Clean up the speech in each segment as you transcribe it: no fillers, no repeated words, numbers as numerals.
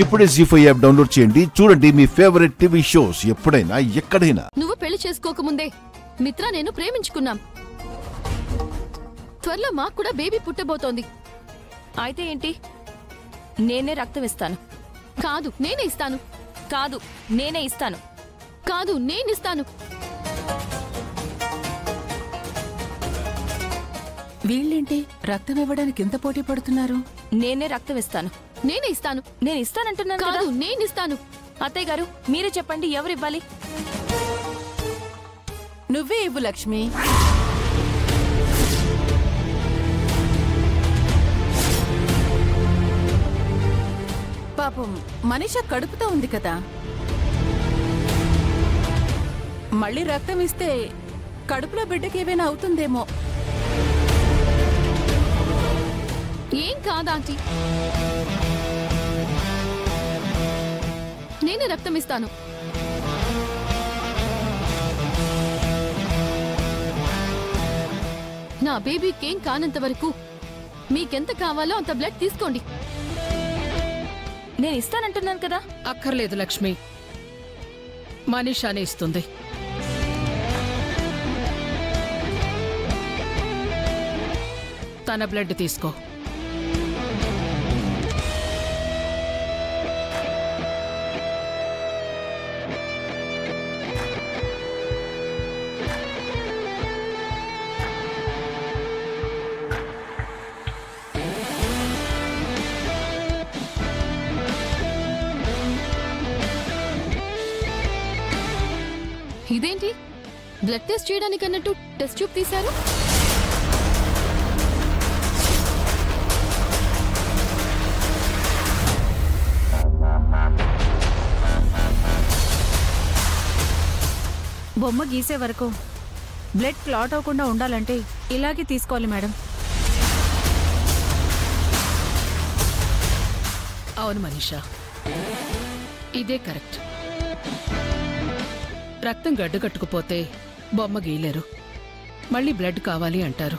ఇప్పుడే జీ5 app download చేయండి. చూడండి మీ ఫేవరెట్ టీవీ షోస్ ఎప్పుడైనా ఎక్కడైనా. నువ్వు పెళ్లి చేసుకోకముందే మిత్ర నేను ప్రేమించుకున్నాం. త్వరలో మాకు కూడా బేబీ పుట్టబోతోంది. అయితే ఏంటి? నేనే రక్తం ఇస్తాను. కాదు నేనే ఇస్తాను. కాదు నేనే ఇస్తాను. కాదు నేనిస్తాను. వీళ్ళేంటి రక్తం ఇవ్వడానికి ఎంత పోటీ పడుతున్నారు? నేనే రక్తం ఇస్తాను. నేనే ఇస్తాను. నేను ఇస్తానంటున్నాను కదా. కాదు నేనిస్తాను. అత్తయ్య గారు మీరే చెప్పండి, ఎవరివ్వాలి? నువ్వే ఇవ్వు లక్ష్మి. పాపం మనీష కడుపుతో ఉంది కదా, మళ్ళీ రక్తం ఇస్తే కడుపులో బిడ్డకి ఏమైనా అవుతుందేమో. ఏం కాదాంటీ, నేనే రక్తం ఇస్తాను. నా బేబీకేం కానంత వరకు మీకెంత కావాలో అంత బ్లడ్ తీసుకోండి. నేను ఇస్తానంటున్నాను కదా. అక్కర్లేదు లక్ష్మి, మనీషానే ఇస్తుంది. తన బ్లడ్ తీసుకో. ఇదేంటి బ్లడ్ టెస్ట్ చేయడానికి అన్నట్టు టెస్ట్ ట్యూబ్ తీశారు? బొమ్మ గీసే వరకు బ్లడ్ క్లాట్ అవ్వకుండా ఉండాలంటే ఇలాగే తీసుకోవాలి మేడం. అవును మనీషా, ఇదే కరెక్ట్. రక్తం గడ్డు కట్టుకుపోతే బొమ్మ గీయలేరు, మళ్ళీ బ్లడ్ కావాలి అంటారు.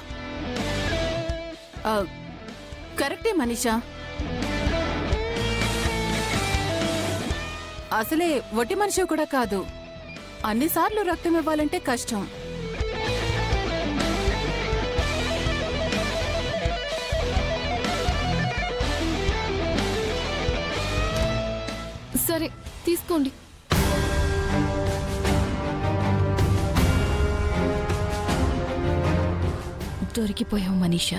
కరెక్టే మనీషా. అసలే ఒట్టి మనిషి కూడా కాదు, అన్నిసార్లు రక్తం ఇవ్వాలంటే కష్టం. సరే తీసుకోండి. దొరికిపోయావు మనీషా.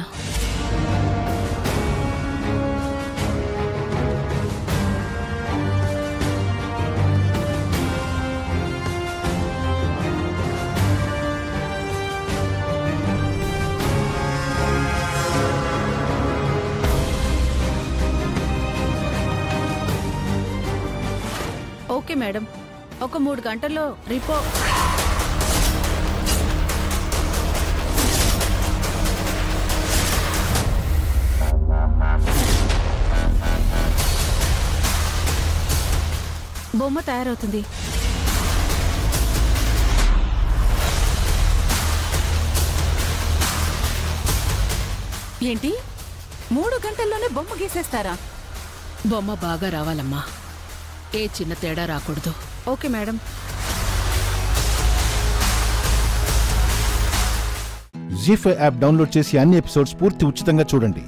ఓకే మేడం, ఒక 3 గంటల్లో రిపోర్ట్. బొమ్మ తయారవుతుంది. ఏంటి 3 గంటల్లోనే బొమ్మ గీసేస్తారా? బొమ్మ బాగా రావాలమ్మా, ఏ చిన్న తేడా రాకూడదు. Okay madam. Zee5 app download చేసి అన్ని ఎపిసోడ్స్ పూర్తి ఉచితంగా చూడండి.